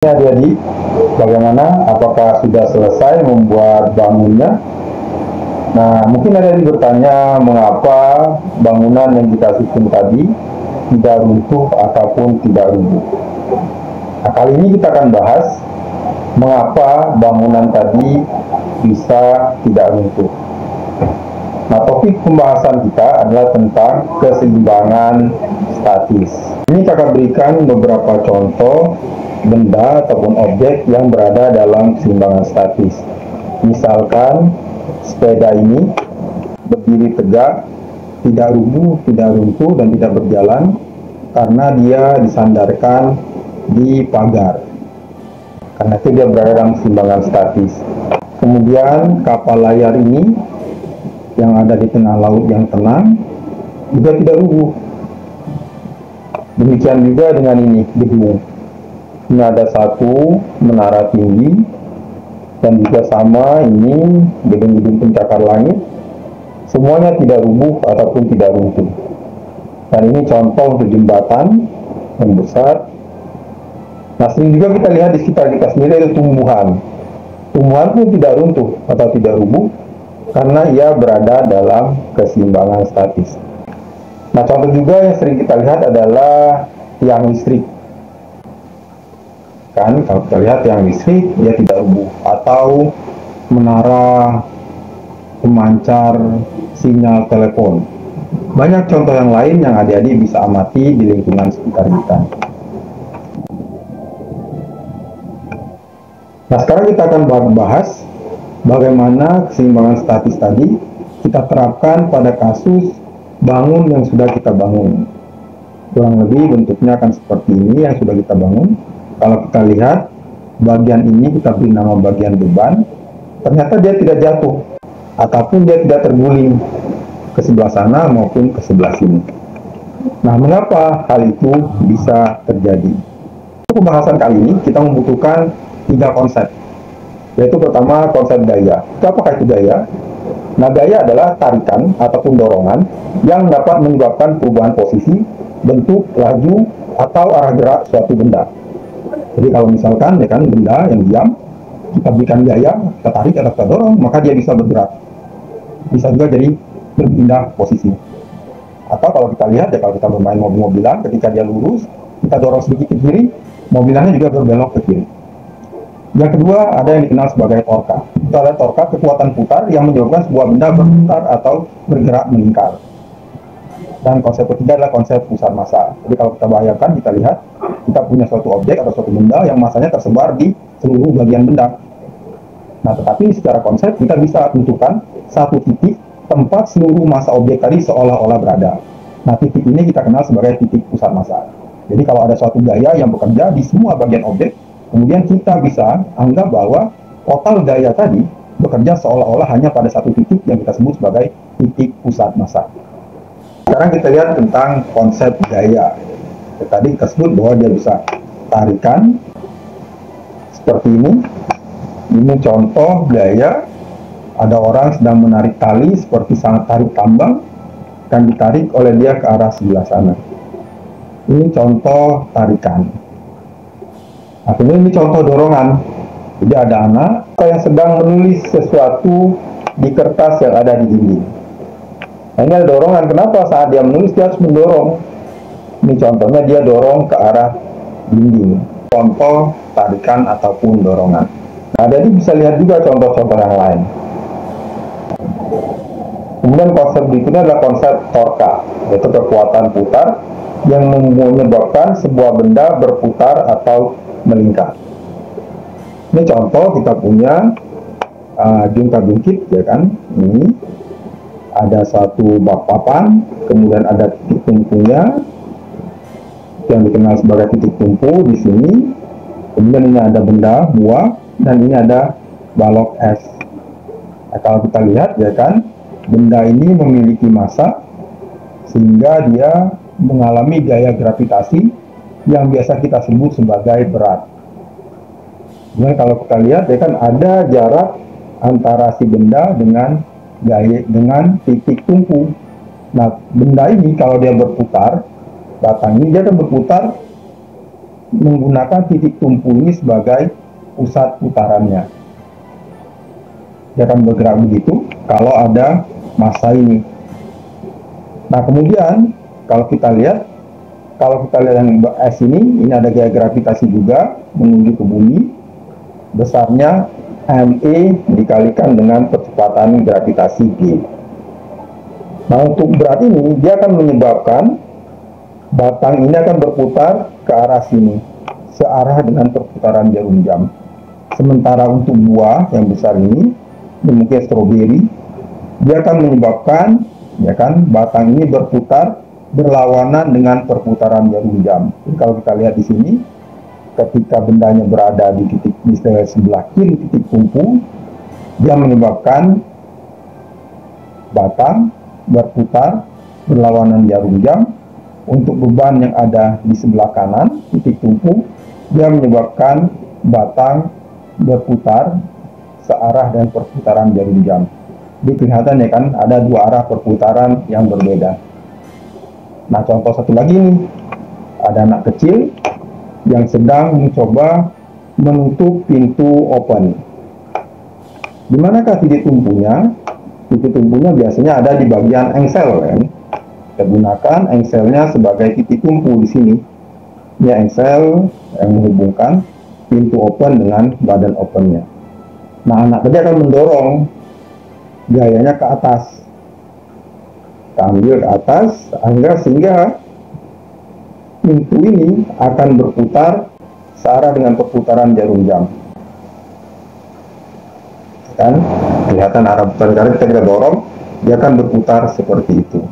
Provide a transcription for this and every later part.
Adik-adik, bagaimana? Apakah sudah selesai membuat bangunnya? Nah, mungkin ada yang bertanya mengapa bangunan yang kita susun tadi tidak runtuh ataupun tidak rubuh. Nah, kali ini kita akan bahas mengapa bangunan tadi bisa tidak runtuh. Nah, topik pembahasan kita adalah tentang keseimbangan statis. Ini kakak berikan beberapa contoh benda ataupun objek yang berada dalam keseimbangan statis. Misalkan sepeda ini berdiri tegak, tidak rubuh, tidak runtuh, dan tidak berjalan karena dia disandarkan di pagar. Karena itu dia berada dalam keseimbangan statis. Kemudian kapal layar ini yang ada di tengah laut yang tenang juga tidak rubuh. Demikian juga dengan ini, gedung. Ini ada satu menara tinggi, dan juga sama ini gedung-gedung pencakar langit. Semuanya tidak rubuh ataupun tidak runtuh. Dan ini contoh untuk jembatan yang besar. Nah, sering juga kita lihat di sekitar kita sendiri ada tumbuhan. Tumbuhan pun tidak runtuh atau tidak rubuh karena ia berada dalam keseimbangan statis. Nah, contoh juga yang sering kita lihat adalah tiang listrik. Kan kalau kita lihat tiang listrik dia tidak rubuh, atau menara pemancar sinyal telepon. Banyak contoh yang lain yang adik-adik bisa amati di lingkungan sekitar kita. Nah, sekarang kita akan bahas bagaimana keseimbangan statis tadi kita terapkan pada kasus bangun yang sudah kita bangun. Kurang lebih bentuknya akan seperti ini yang sudah kita bangun. Kalau kita lihat bagian ini kita beri nama bagian beban, ternyata dia tidak jatuh ataupun dia tidak terguling ke sebelah sana maupun ke sebelah sini. Nah, mengapa hal itu bisa terjadi? Untuk pembahasan kali ini kita membutuhkan 3 konsep, yaitu pertama konsep gaya. Apakah itu gaya? Nah, gaya adalah tarikan ataupun dorongan yang dapat menyebabkan perubahan posisi, bentuk, laju, atau arah gerak suatu benda. Jadi kalau misalkan ya kan benda yang diam, kita berikan gaya, kita tarik atau kita dorong, maka dia bisa bergerak. Bisa juga jadi berpindah posisi. Atau kalau kita lihat ya, kalau kita bermain mobil-mobilan, ketika dia lurus, kita dorong sedikit ke kiri, mobilannya juga berbelok ke kiri. Yang kedua ada yang dikenal sebagai torka. Itu adalah torka, kekuatan putar yang menyebabkan sebuah benda berputar atau bergerak melingkar. Dan konsep ketiga adalah konsep pusat massa. Jadi kalau kita bayangkan, kita lihat kita punya suatu objek atau suatu benda yang massanya tersebar di seluruh bagian benda. Nah, tetapi secara konsep kita bisa tentukan satu titik tempat seluruh massa objek tadi seolah-olah berada. Nah, titik ini kita kenal sebagai titik pusat massa. Jadi kalau ada suatu gaya yang bekerja di semua bagian objek, kemudian kita bisa anggap bahwa total gaya tadi bekerja seolah-olah hanya pada satu titik yang kita sebut sebagai titik pusat massa. Sekarang kita lihat tentang konsep gaya. Tadi kita sebut bahwa dia bisa tarikan seperti ini. Ini contoh gaya. Ada orang sedang menarik tali seperti sangat tarik tambang, dan ditarik oleh dia ke arah sebelah sana. Ini contoh tarikan. Nah, ini contoh dorongan. Jadi ada anak yang sedang menulis sesuatu di kertas yang ada di dinding. Nah, ini ada dorongan. Kenapa saat dia menulis dia harus mendorong? Ini contohnya dia dorong ke arah dinding. Contoh tarikan ataupun dorongan. Nah, jadi bisa lihat juga contoh-contoh yang lain. Kemudian konsep berikutnya adalah konsep torka, yaitu kekuatan putar yang menyebabkan sebuah benda berputar atau melingkar. Ini contoh kita punya jungkar-jungkit, ya kan? Ini ada satu bak papan, kemudian ada titik tumpunya yang dikenal sebagai titik tumpu di sini. Kemudian ini ada benda buah, dan ini ada balok es. Nah, kalau kita lihat ya kan, benda ini memiliki massa sehingga dia mengalami gaya gravitasi yang biasa kita sebut sebagai berat. Kemudian kalau kita lihat ya kan ada jarak antara si benda dengan titik tumpu. Nah, benda ini kalau dia berputar, batang ini dia akan berputar menggunakan titik tumpu ini sebagai pusat putarannya. Dia akan bergerak begitu kalau ada massa ini. Nah, kemudian kalau kita lihat yang S ini ada gaya gravitasi juga menuju ke bumi, besarnya ME dikalikan dengan percepatan gravitasi G. Nah, untuk berat ini dia akan menyebabkan batang ini akan berputar ke arah sini, searah dengan perputaran jarum jam. Sementara untuk buah yang besar ini mungkin stroberi, dia akan menyebabkan batang ini berputar berlawanan dengan perputaran jarum jam. Jadi kalau kita lihat di sini, ketika bendanya berada di sebelah kiri titik tumpu, dia menyebabkan batang berputar berlawanan jarum jam. Untuk beban yang ada di sebelah kanan titik tumpu, dia menyebabkan batang berputar searah dengan perputaran jarum jam. Jadi kelihatan ya kan, ada dua arah perputaran yang berbeda. Nah, contoh satu lagi nih, ada anak kecil yang sedang mencoba menutup pintu open. Di manakah titik tumpunya? Titik tumpunya biasanya ada di bagian engsel kan. Kita gunakan engselnya sebagai titik tumpu di sini. Ini engsel yang menghubungkan pintu open dengan badan opennya. Nah, anak tadi akan mendorong gayanya ke atas. Kita ambil ke atas sehingga pintu ini akan berputar searah dengan perputaran jarum jam. Kan kelihatan arah putar, karena kita dorong, dia akan berputar seperti itu.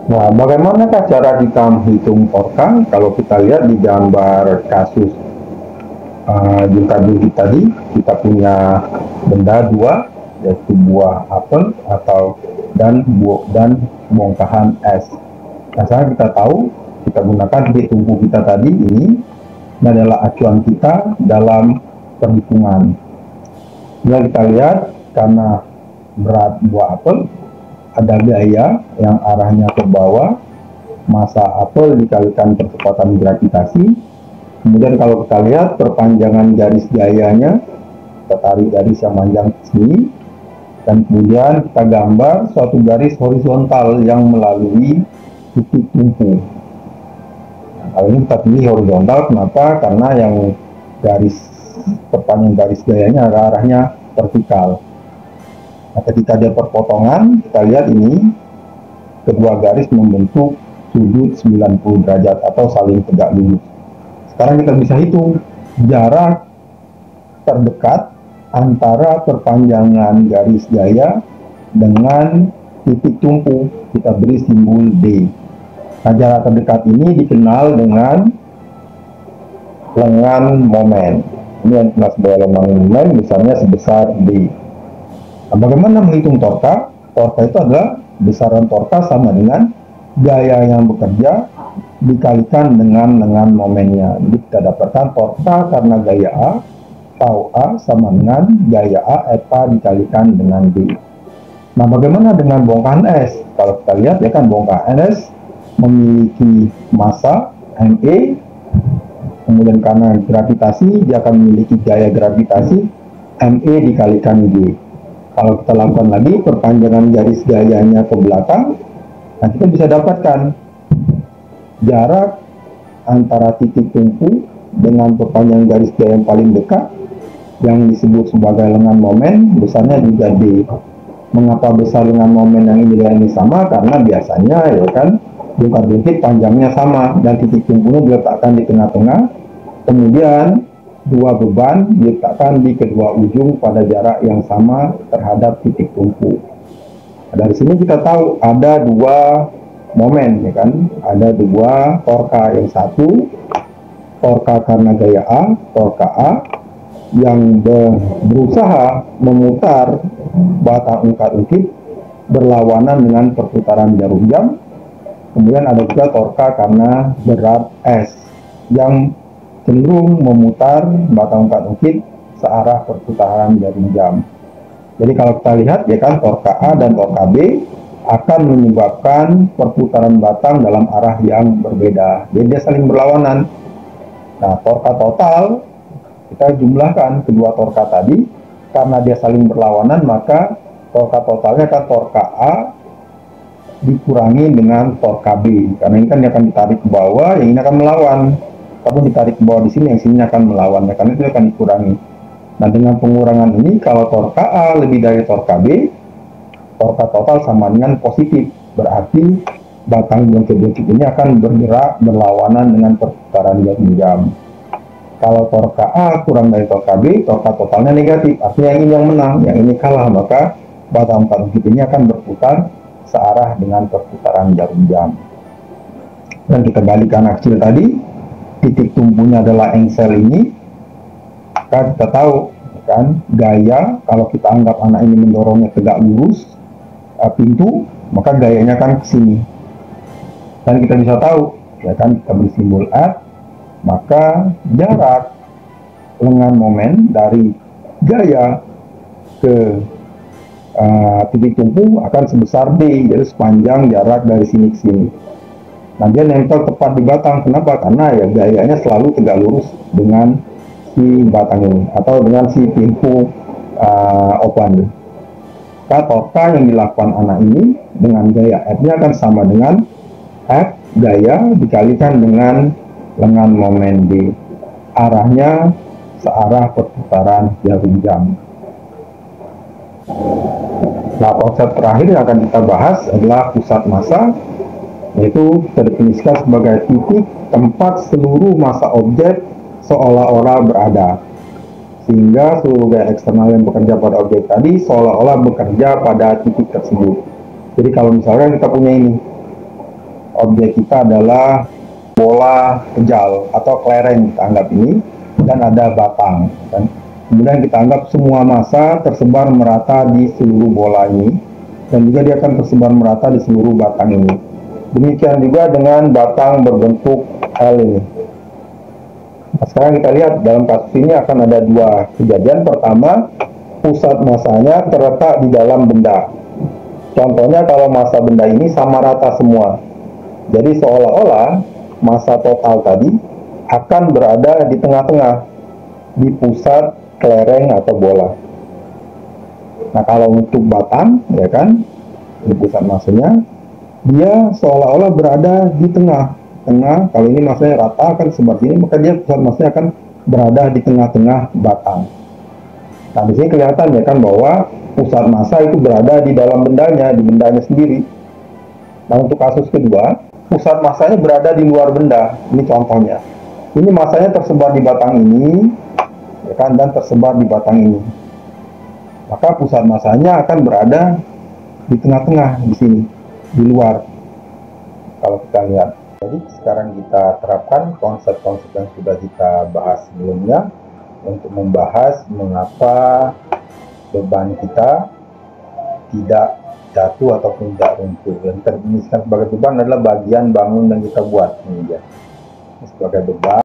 Nah, bagaimanakah cara kita menghitung torka? Kalau kita lihat di gambar kasus jungkat tadi, kita punya benda dua, yaitu buah apel dan bongkahan es. Nah, sekarang kita tahu, kita gunakan titik tumpu kita tadi ini adalah acuan kita dalam perhitungan. Bila kita lihat, karena berat buah apel, ada gaya yang arahnya ke bawah, massa apel dikalikan percepatan gravitasi. Kemudian kalau kita lihat perpanjangan garis gayanya, kita tarik garis yang panjang ke sini, dan kemudian kita gambar suatu garis horizontal yang melalui titik tumpu. Nah, kalau ini kita pilih horizontal, kenapa? Karena yang perpanjangan garis gayanya arahnya vertikal. Nah, ketika dia perpotongan, kita lihat ini kedua garis membentuk sudut 90 derajat atau saling tegak lurus. Sekarang kita bisa hitung jarak terdekat antara perpanjangan garis gaya dengan titik tumpu. Kita beri simbol D. Nah, jarak terdekat ini dikenal dengan lengan momen. Ini yang dikenal sebagai lengan momen, misalnya sebesar D. Nah, bagaimana menghitung torka? Torka itu adalah besaran torka sama dengan gaya yang bekerja dikalikan dengan lengan momennya. Jadi kita dapatkan torka karena gaya A, tau A sama dengan gaya A eta dikalikan dengan D. Nah, bagaimana dengan bongkahan es? Kalau kita lihat ya kan, bongkahan es memiliki massa ME, kemudian karena gravitasi dia akan memiliki gaya gravitasi ME dikalikan G. Kalau kita lakukan lagi perpanjangan garis gayanya ke belakang, nah kita bisa dapatkan jarak antara titik tumpu dengan perpanjangan garis gaya yang paling dekat yang disebut sebagai lengan momen, besarnya juga D. Mengapa besar lengan momen yang ini dan ini sama? Karena biasanya ya kan jungkat panjangnya sama dan titik tumpunya diletakkan di tengah-tengah, kemudian dua beban diletakkan di kedua ujung pada jarak yang sama terhadap titik tumpu. Dari sini kita tahu ada dua momen, ya kan? Ada dua torka, yang satu torka karena gaya A, torka A yang berusaha memutar batang ungkat-ungkit berlawanan dengan perputaran jarum jam. Kemudian ada juga torka karena berat S yang cenderung memutar batang ungkat-ungkit searah perputaran jarum jam. Jadi kalau kita lihat ya kan, torka A dan torka B akan menyebabkan perputaran batang dalam arah yang berbeda. Jadi dia saling berlawanan. Nah, torka total, kita jumlahkan kedua torka tadi, karena dia saling berlawanan, maka torka totalnya kan torka A dikurangi dengan torka B. Karena ini kan dia akan ditarik ke bawah, yang ini akan melawan. Kalau ditarik ke bawah di sini, yang sini akan melawan, karena itu akan dikurangi. Nah, dengan pengurangan ini, kalau torka A lebih dari torka B, torka total sama dengan positif, berarti batang buncit-buncit ini akan bergerak berlawanan dengan perputaran jarum jam. Kalau torka A kurang dari torka B, torka totalnya negatif, artinya yang ini yang menang, yang ini kalah, maka batang buncit ini akan berputar searah dengan perputaran jarum jam. Dan kita balik ke anak kecil tadi, titik tumpunya adalah engsel ini, maka kita tahu kan gaya, kalau kita anggap anak ini mendorongnya tegak lurus pintu, maka gayanya kan ke sini. Dan kita bisa tahu, ya kan, kita beri simbol at, maka jarak lengan momen dari gaya ke titik tumpu akan sebesar D, jadi sepanjang jarak dari sini ke sini. Nah, dia nempel tepat di batang. Kenapa? Karena ya gayanya selalu tegak lurus dengan si batang ini, atau dengan si pintu open. Torka yang dilakukan anak ini dengan gaya F-nya akan sama dengan F gaya dikalikan dengan lengan momen D. Arahnya searah perputaran jarum jam. Nah, konsep terakhir yang akan kita bahas adalah pusat massa, yaitu terdefinisikan sebagai titik tempat seluruh massa objek seolah-olah berada. Sehingga seluruh gaya eksternal yang bekerja pada objek tadi seolah-olah bekerja pada titik tersebut. Jadi kalau misalkan kita punya ini, objek kita adalah bola kejal atau kelereng, kita anggap ini, dan ada batang. Dan kemudian kita anggap semua massa tersebar merata di seluruh bola ini, dan juga dia akan tersebar merata di seluruh batang ini. Demikian juga dengan batang berbentuk L ini. Nah, sekarang kita lihat dalam kasus ini akan ada dua kejadian. Pertama, pusat massanya terletak di dalam benda. Contohnya kalau massa benda ini sama rata semua. Jadi seolah-olah massa total tadi akan berada di tengah-tengah, di pusat kelereng atau bola. Nah, kalau untuk batang, ya kan, di pusat massanya, dia seolah-olah berada di tengah. Kalau ini massanya rata akan seperti ini, maka dia pusat massanya akan berada di tengah-tengah batang. Nah, di sini kelihatan ya kan bahwa pusat massa itu berada di dalam bendanya, di bendanya sendiri. Nah, untuk kasus kedua, pusat massanya berada di luar benda. Ini contohnya. Ini massanya tersebar di batang ini, ya kan, dan tersebar di batang ini. Maka pusat massanya akan berada di tengah-tengah di sini, di luar. Kalau kita lihat. Jadi sekarang kita terapkan konsep-konsep yang sudah kita bahas sebelumnya untuk membahas mengapa beban kita tidak jatuh ataupun tidak runtuh. Yang terdefinisikan sebagai beban adalah bagian bangun yang kita buat. Ini dia. Sebagai beban.